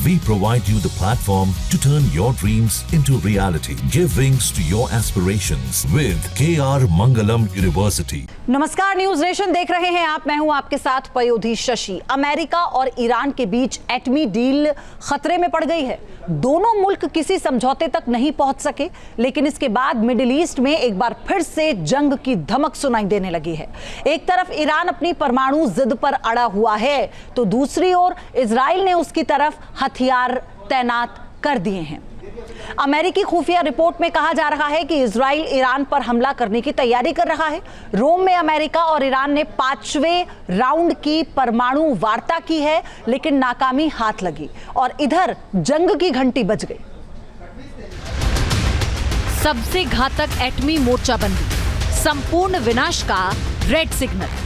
We provide you the platform to turn your dreams into reality. Give wings to your aspirations with KR Mangalam University. नमस्कार, news nation देख रहे हैं आप। मैं हूं आपके साथ पयोधी शशि। अमेरिका और ईरान के बीच एटमी डील खतरे में पड़ गई है। दोनों मुल्क किसी समझौते तक नहीं पहुंच सके, लेकिन इसके बाद मिडिल ईस्ट में एक बार फिर से जंग की धमक सुनाई देने लगी है। एक तरफ ईरान अपनी परमाणु जिद पर अड़ा हुआ है, तो दूसरी ओर इजराइल ने उसकी तरफ हथियार तैनात कर दिए हैं। अमेरिकी खुफिया रिपोर्ट में कहा जा रहा है कि इजराइल ईरान पर हमला करने की तैयारी कर रहा है। रोम में अमेरिका और ईरान ने 5वें राउंड की परमाणु वार्ता की है, लेकिन नाकामी हाथ लगी और इधर जंग की घंटी बज गई। सबसे घातक एटमी मोर्चाबंदी, संपूर्ण विनाश का रेड सिग्नल।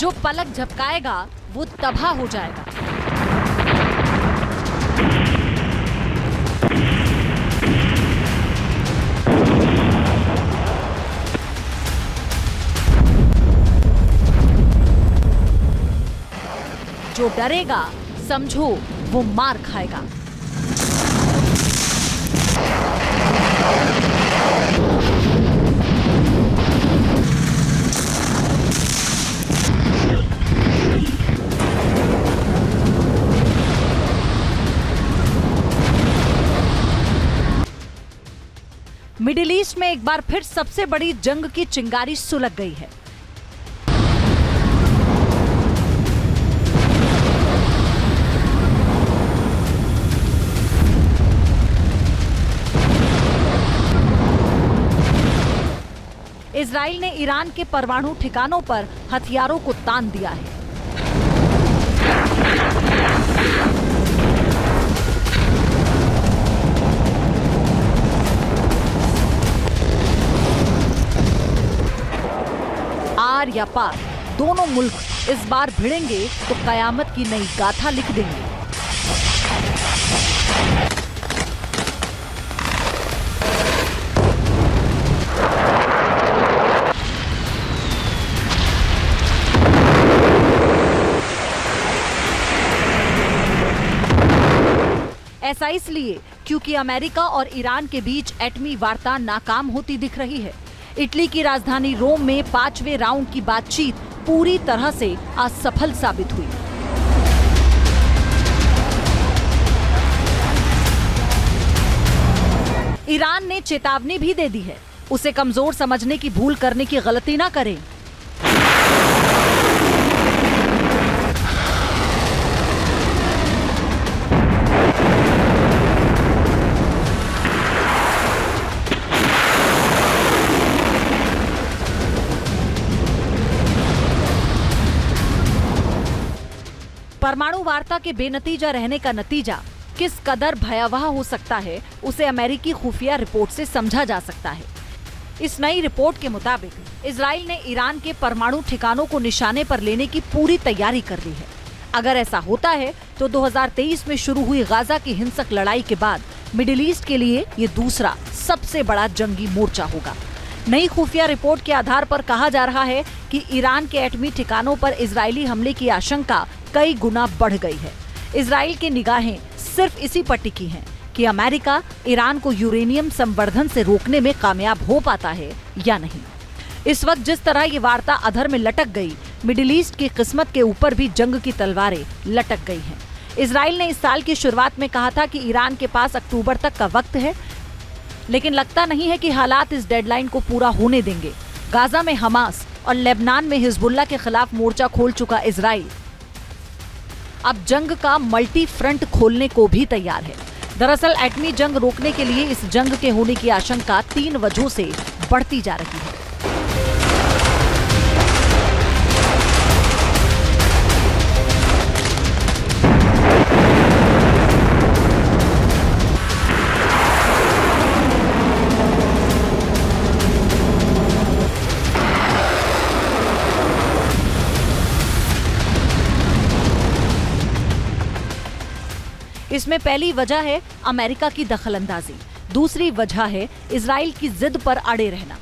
जो पलक झपकाएगा वो तबाह हो जाएगा। जो डरेगा समझो वो मार खाएगा। मिडिल ईस्ट में एक बार फिर सबसे बड़ी जंग की चिंगारी सुलग गई है। इजराइल ने ईरान के परमाणु ठिकानों पर हथियारों को तान दिया है। आर या पार, दोनों मुल्क इस बार भिड़ेंगे तो कयामत की नई गाथा लिख देंगे। ऐसा इसलिए क्योंकि अमेरिका और ईरान के बीच एटमी वार्ता नाकाम होती दिख रही है। इटली की राजधानी रोम में 5वें राउंड की बातचीत पूरी तरह से असफल साबित हुई। ईरान ने चेतावनी भी दे दी है, उसे कमजोर समझने की भूल करने की गलती ना करें। परमाणु वार्ता के बेनतीजा रहने का नतीजा किस कदर भयावह हो सकता है, उसे अमेरिकी खुफिया रिपोर्ट से समझा जा सकता है। इस नई रिपोर्ट के मुताबिक इजराइल ने ईरान के परमाणु ठिकानों को निशाने पर लेने की पूरी तैयारी कर ली है। अगर ऐसा होता है तो 2023 में शुरू हुई गाजा की हिंसक लड़ाई के बाद मिडिल ईस्ट के लिए ये दूसरा सबसे बड़ा जंगी मोर्चा होगा। नई खुफिया रिपोर्ट के आधार पर कहा जा रहा है कि ईरान के एटमी ठिकानों पर इजरायली हमले की आशंका कई गुना बढ़ गई है। इजराइल की निगाहें सिर्फ इसी पर टिकी हैं कि अमेरिका ईरान को यूरेनियम संवर्धन से रोकने में कामयाब हो पाता है या नहीं। इस वक्त जिस तरह ये वार्ता अधर में लटक गई, मिडिल ईस्ट की किस्मत के ऊपर भी जंग की तलवारें लटक गई हैं। इजराइल ने इस साल की शुरुआत में कहा था कि ईरान के पास अक्टूबर तक का वक्त है, लेकिन लगता नहीं है कि हालात इस डेडलाइन को पूरा होने देंगे। गाजा में हमास और लेबनान में हिजबुल्लाह के खिलाफ मोर्चा खोल चुका इजराइल अब जंग का मल्टी फ्रंट खोलने को भी तैयार है। दरअसल एटमी जंग रोकने के लिए इस जंग के होने की आशंका 3 वजहों से बढ़ती जा रही है। इसमें पहली वजह है अमेरिका की दखलंदाजी, दूसरी वजह है इजराइल की जिद पर अड़े रहना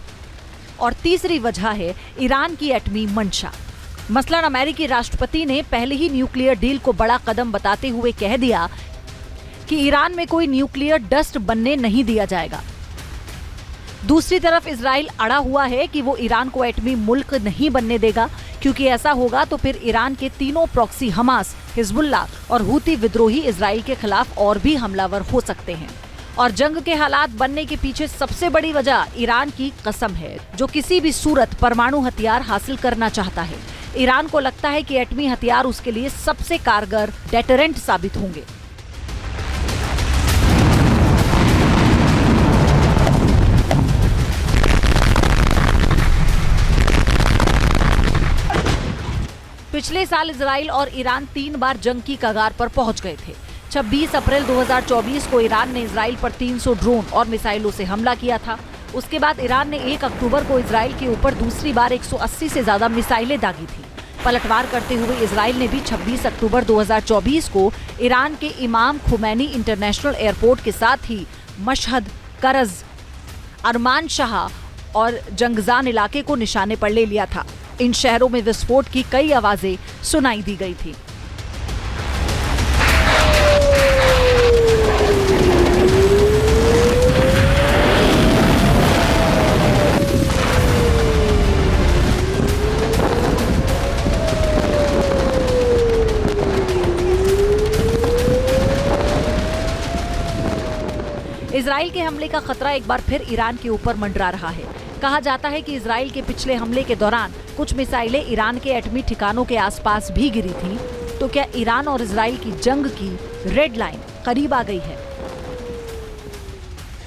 और तीसरी वजह है ईरान की एटमी मंशा। मसलन अमेरिकी राष्ट्रपति ने पहले ही न्यूक्लियर डील को बड़ा कदम बताते हुए कह दिया कि ईरान में कोई न्यूक्लियर डस्ट बनने नहीं दिया जाएगा। दूसरी तरफ इजराइल अड़ा हुआ है कि वो ईरान को एटमी मुल्क नहीं बनने देगा, क्योंकि ऐसा होगा तो फिर ईरान के तीनों प्रॉक्सी हमास, हिजबुल्लाह और हूती विद्रोही इजराइल के खिलाफ और भी हमलावर हो सकते हैं। और जंग के हालात बनने के पीछे सबसे बड़ी वजह ईरान की कसम है, जो किसी भी सूरत परमाणु हथियार हासिल करना चाहता है। ईरान को लगता है कि एटमी हथियार उसके लिए सबसे कारगर डेटरेंट साबित होंगे। पिछले साल इजराइल और ईरान 3 बार जंग की कगार पर पहुंच गए थे। 26 अप्रैल 2024 को ईरान ने इजराइल पर 300 ड्रोन और मिसाइलों से हमला किया था। उसके बाद ईरान ने 1 अक्टूबर को इजराइल के ऊपर दूसरी बार 180 से ज्यादा मिसाइलें दागी थी। पलटवार करते हुए इजराइल ने भी 26 अक्टूबर 2024 को ईरान के इमाम खुमैनी इंटरनेशनल एयरपोर्ट के साथ ही मशहद, करज, अरमान शाह और जंगजान इलाके को निशाने पर ले लिया था। इन शहरों में विस्फोट की कई आवाजें सुनाई दी गई थी। इजराइल के हमले का खतरा एक बार फिर ईरान के ऊपर मंडरा रहा है। कहा जाता है कि इजराइल के पिछले हमले के दौरान कुछ मिसाइलें ईरान के एटमी ठिकानों के आसपास भी गिरी थीं। तो क्या ईरान और इजराइल की जंग की रेड लाइन करीब आ गई है?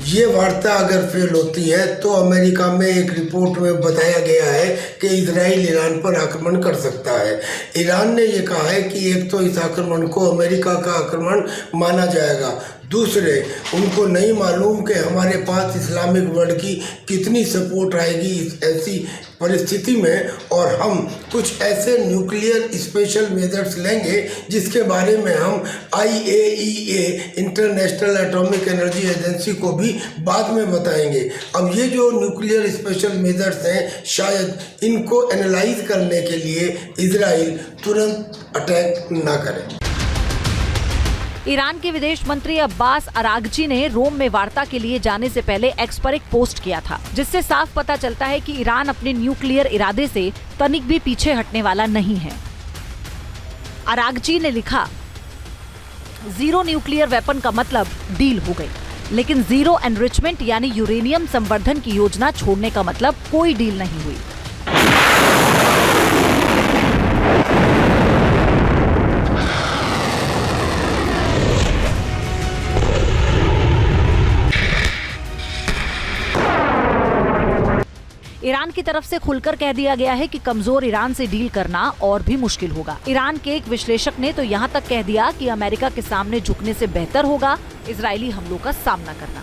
ये वार्ता अगर फेल होती है तो अमेरिका में एक रिपोर्ट में बताया गया है कि इजराइल ईरान पर आक्रमण कर सकता है। ईरान ने ये कहा है कि एक तो इस आक्रमण को अमेरिका का आक्रमण माना जाएगा, दूसरे उनको नहीं मालूम कि हमारे पास इस्लामिक वर्ल्ड की कितनी सपोर्ट आएगी ऐसी परिस्थिति में, और हम कुछ ऐसे न्यूक्लियर स्पेशल मेजर्स लेंगे जिसके बारे में हम IAEA international atomic energy agency को भी बाद में बताएंगे। अब ये जो न्यूक्लियर स्पेशल मेजर्स हैं, शायद इनको एनालाइज करने के लिए इजराइल तुरंत अटैक ना करे। ईरान के विदेश मंत्री अब्बास अरागची ने रोम में वार्ता के लिए जाने से पहले एक्स पर एक पोस्ट किया था, जिससे साफ पता चलता है कि ईरान अपने न्यूक्लियर इरादे से तनिक भी पीछे हटने वाला नहीं है। अरागची ने लिखा, जीरो न्यूक्लियर वेपन का मतलब डील हो गई, लेकिन जीरो एनरिचमेंट यानी यूरेनियम संवर्धन की योजना छोड़ने का मतलब कोई डील नहीं हुई। ईरान की तरफ से खुलकर कह दिया गया है कि कमजोर ईरान से डील करना और भी मुश्किल होगा। ईरान के एक विश्लेषक ने तो यहाँ तक कह दिया कि अमेरिका के सामने झुकने से बेहतर होगा इजरायली हमलों का सामना करना।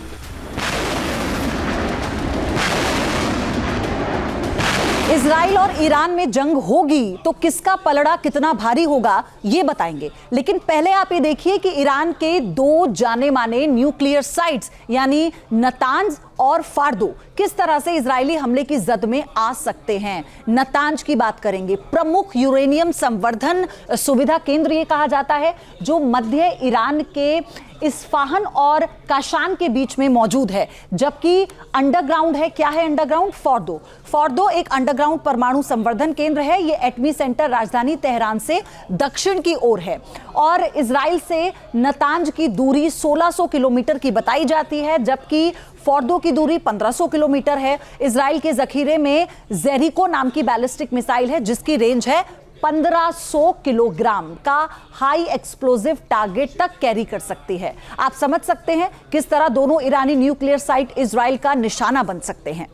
इजराइल और ईरान में जंग होगी तो किसका पलड़ा कितना भारी होगा ये बताएंगे, लेकिन पहले आप ये देखिए कि ईरान के 2 जाने माने न्यूक्लियर साइट्स यानी नतांज और फार्दो किस तरह से इजरायली हमले की जद में आ सकते हैं। नतांज की बात करेंगे, प्रमुख यूरेनियम संवर्धन सुविधा केंद्र ये कहा जाता है, जो मध्य ईरान के इस्फाहान और काशान के बीच में मौजूद है, जबकि अंडरग्राउंड है। क्या है अंडरग्राउंड? फॉर्दो एक अंडरग्राउंड परमाणु संवर्धन केंद्र है। ये एटमी सेंटर राजधानी तेहरान से दक्षिण की ओर है और इजराइल से नतांज की दूरी 1600 किलोमीटर की बताई जाती है, जबकि फॉर्दो की दूरी 1500 किलोमीटर है। इजराइल के जखीरे में जेरिको नाम की बैलिस्टिक मिसाइल है, जिसकी रेंज है 1500 किलोग्राम का हाई एक्सप्लोजिव टारगेट तक कैरी कर सकती है। आप समझ सकते हैं किस तरह दोनों ईरानी न्यूक्लियर साइट इजराइल का निशाना बन सकते हैं।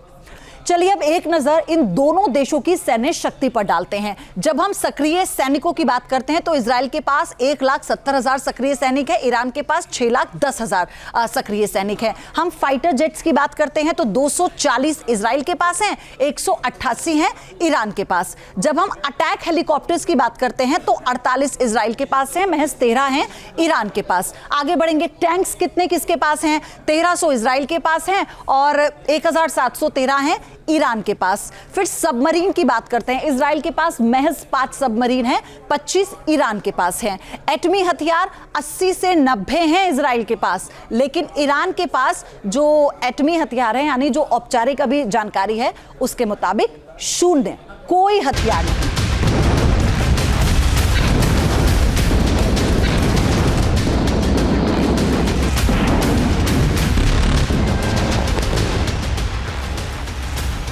चलिए अब एक नजर इन दोनों देशों की सैन्य शक्ति पर डालते हैं। जब हम सक्रिय सैनिकों की बात करते हैं तो इजराइल के पास 1,70,000 सक्रिय सैनिक है, ईरान के पास 6,10,000 सक्रिय सैनिक है। हम फाइटर जेट्स की बात करते हैं तो 240 इजराइल के पास हैं, 188 हैं ईरान के पास। जब हम अटैक हेलीकॉप्टर्स की बात करते हैं तो 48 इजराइल के पास हैं, महज 13 हैं ईरान के पास। आगे बढ़ेंगे, टैंक्स कितने किसके पास हैं? 1300 इजराइल के पास हैं और 1,713 हैं ईरान के पास। फिर सबमरीन की बात करते हैं, इजराइल के पास महज 5 सबमरीन हैं, 25 ईरान के पास हैं। एटमी हथियार 80 से 90 हैं इजराइल के पास, लेकिन ईरान के पास जो एटमी हथियार हैं, यानी जो औपचारिक अभी जानकारी है उसके मुताबिक 0, कोई हथियार नहीं।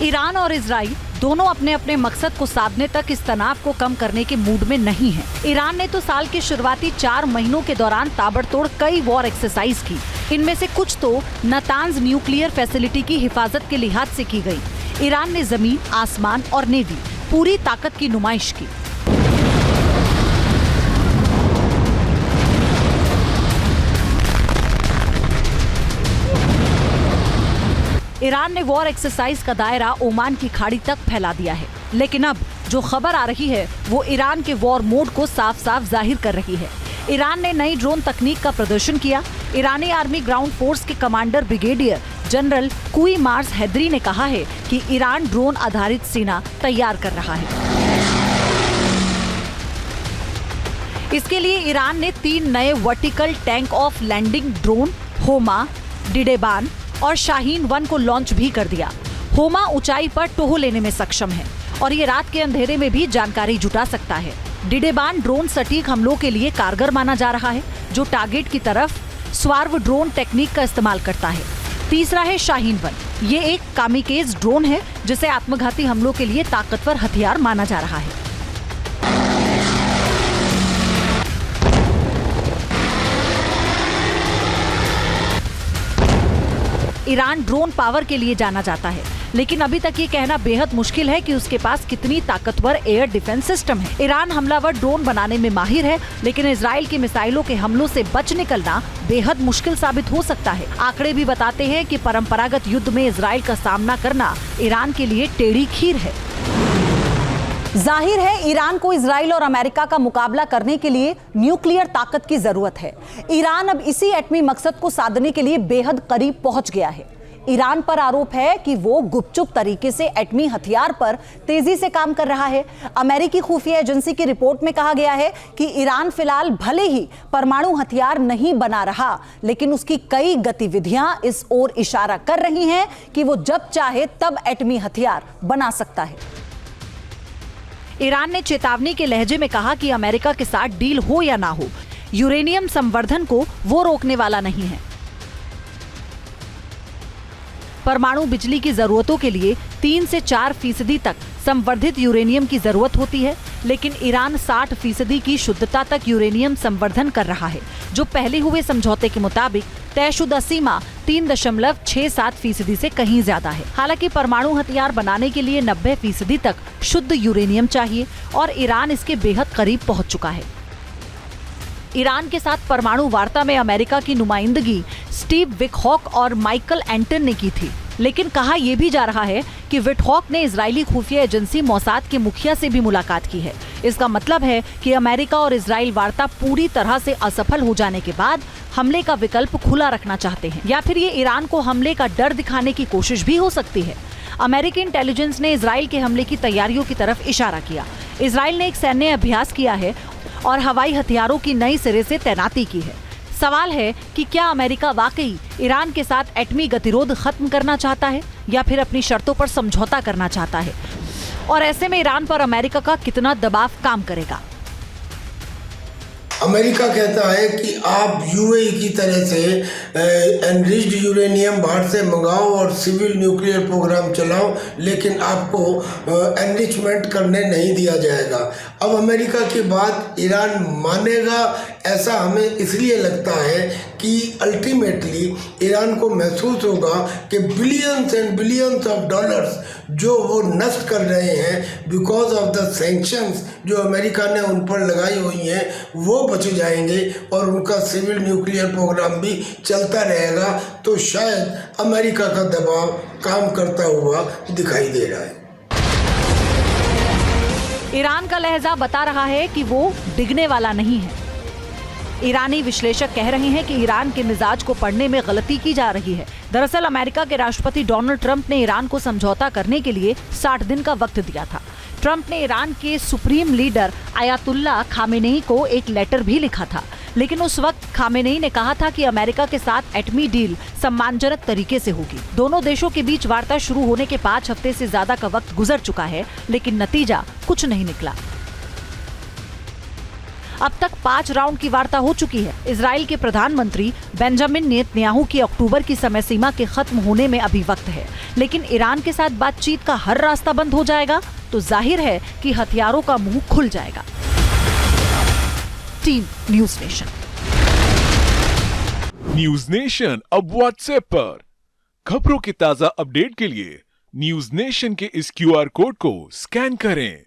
ईरान और इजराइल दोनों अपने अपने मकसद को साधने तक इस तनाव को कम करने के मूड में नहीं है। ईरान ने तो साल के शुरुआती 4 महीनों के दौरान ताबड़तोड़ कई वॉर एक्सरसाइज की। इनमें से कुछ तो नातांज न्यूक्लियर फैसिलिटी की हिफाजत के लिहाज से की गई। ईरान ने जमीन, आसमान और नेवी पूरी ताकत की नुमाइश की। ईरान ने वॉर एक्सरसाइज का दायरा ओमान की खाड़ी तक फैला दिया है, लेकिन अब जो खबर आ रही है वो ईरान के वॉर मोड को साफ साफ जाहिर कर रही है। ईरान ने नई ड्रोन तकनीक का प्रदर्शन किया। ईरानी आर्मी ग्राउंड फोर्स के कमांडर ब्रिगेडियर जनरल कुई मार्स हैदरी ने कहा है कि ईरान ड्रोन आधारित सेना तैयार कर रहा है। इसके लिए ईरान ने 3 नए vertical take off landing drone Homa, Didehban और शाहीन 1 को लॉन्च भी कर दिया। होमा ऊंचाई पर टोह लेने में सक्षम है और ये रात के अंधेरे में भी जानकारी जुटा सकता है। डिडेबान ड्रोन सटीक हमलों के लिए कारगर माना जा रहा है, जो टारगेट की तरफ स्वार्व ड्रोन टेक्निक का इस्तेमाल करता है। तीसरा है शाहीन 1। ये एक कामिकेज ड्रोन है जिसे आत्मघाती हमलों के लिए ताकतवर हथियार माना जा रहा है। ईरान ड्रोन पावर के लिए जाना जाता है, लेकिन अभी तक ये कहना बेहद मुश्किल है कि उसके पास कितनी ताकतवर एयर डिफेंस सिस्टम है। ईरान हमलावर ड्रोन बनाने में माहिर है, लेकिन इजराइल की मिसाइलों के हमलों से बच निकलना बेहद मुश्किल साबित हो सकता है। आंकड़े भी बताते हैं कि परंपरागत युद्ध में इजराइल का सामना करना ईरान के लिए टेढ़ी खीर है। जाहिर है ईरान को इजराइल और अमेरिका का मुकाबला करने के लिए न्यूक्लियर ताकत की जरूरत है। ईरान अब इसी एटमी मकसद को साधने के लिए बेहद करीब पहुंच गया है। ईरान पर आरोप है कि वो गुपचुप तरीके से एटमी हथियार पर तेजी से काम कर रहा है। अमेरिकी खुफिया एजेंसी की रिपोर्ट में कहा गया है कि ईरान फिलहाल भले ही परमाणु हथियार नहीं बना रहा, लेकिन उसकी कई गतिविधियां इस ओर इशारा कर रही हैं कि वो जब चाहे तब एटमी हथियार बना सकता है। ईरान ने चेतावनी के लहजे में कहा कि अमेरिका के साथ डील हो या ना हो, यूरेनियम संवर्धन को वो रोकने वाला नहीं है। परमाणु बिजली की जरूरतों के लिए 3 से 4% तक संवर्धित यूरेनियम की जरूरत होती है, लेकिन ईरान 60% की शुद्धता तक यूरेनियम संवर्धन कर रहा है, जो पहले हुए समझौते के मुताबिक तयशुदा सीमा 3.67% से कहीं ज्यादा है। हालांकि परमाणु हथियार बनाने के लिए 90% तक शुद्ध यूरेनियम चाहिए और ईरान इसके बेहद करीब पहुंच चुका है। ईरान के साथ परमाणु वार्ता में अमेरिका की नुमाइंदगी स्टीव विटहॉक और माइकल एंटन ने की थी, लेकिन कहा यह भी जा रहा है कि विटहॉक ने इजरायली खुफिया एजेंसी मोसाद के मुखिया से भी मुलाकात की है। इसका मतलब है कि अमेरिका और इजराइल वार्ता पूरी तरह से असफल हो जाने के बाद हमले का विकल्प खुला रखना चाहते हैं, या फिर ये ईरान को हमले का डर दिखाने की कोशिश भी हो सकती है। अमेरिकी इंटेलिजेंस ने इजराइल के हमले की तैयारियों की तरफ इशारा किया। इजराइल ने एक सैन्य अभ्यास किया है और हवाई हथियारों की नई सिरे से तैनाती की है। सवाल है कि क्या अमेरिका वाकई ईरान के साथ एटमी गतिरोध खत्म करना चाहता है या फिर अपनी शर्तों पर समझौता करना चाहता है, और ऐसे में ईरान पर अमेरिका का कितना दबाव काम करेगा। अमेरिका कहता है कि आप यूएई की तरह से एनरिच्ड यूरेनियम बाहर से मंगाओ और सिविल न्यूक्लियर प्रोग्राम चलाओ, लेकिन आपको एनरिचमेंट करने नहीं दिया जाएगा। अब अमेरिका की बात ईरान मानेगा, ऐसा हमें इसलिए लगता है कि कि अल्टीमेटली ईरान को महसूस होगा कि billions and billions of dollars जो वो नष्ट कर रहे हैं बिकॉज ऑफ द सैंक्शंस जो अमेरिका ने उन पर लगाई हुई हैं वो बच जाएंगे और उनका सिविल न्यूक्लियर प्रोग्राम भी चलता रहेगा। तो शायद अमेरिका का दबाव काम करता हुआ दिखाई दे रहा है। ईरान का लहजा बता रहा है कि वो डिगने वाला नहीं है। ईरानी विश्लेषक कह रहे हैं कि ईरान के मिजाज को पढ़ने में गलती की जा रही है। दरअसल अमेरिका के राष्ट्रपति डोनाल्ड ट्रंप ने ईरान को समझौता करने के लिए 60 दिन का वक्त दिया था। ट्रंप ने ईरान के सुप्रीम लीडर आयतुल्ला खामेनेई को एक लेटर भी लिखा था, लेकिन उस वक्त खामेनेई ने कहा था कि अमेरिका के साथ एटमी डील सम्मानजनक तरीके से होगी। दोनों देशों के बीच वार्ता शुरू होने के 5 हफ्ते से ज्यादा का वक्त गुजर चुका है, लेकिन नतीजा कुछ नहीं निकला। अब तक 5 राउंड की वार्ता हो चुकी है। इजराइल के प्रधानमंत्री बेंजामिन नेतन्याहू की अक्टूबर की समय सीमा के खत्म होने में अभी वक्त है, लेकिन ईरान के साथ बातचीत का हर रास्ता बंद हो जाएगा तो जाहिर है कि हथियारों का मुंह खुल जाएगा। Team news nation. News nation अब व्हाट्सएप पर खबरों के ताजा अपडेट के लिए न्यूज नेशन के इस QR कोड को स्कैन करें।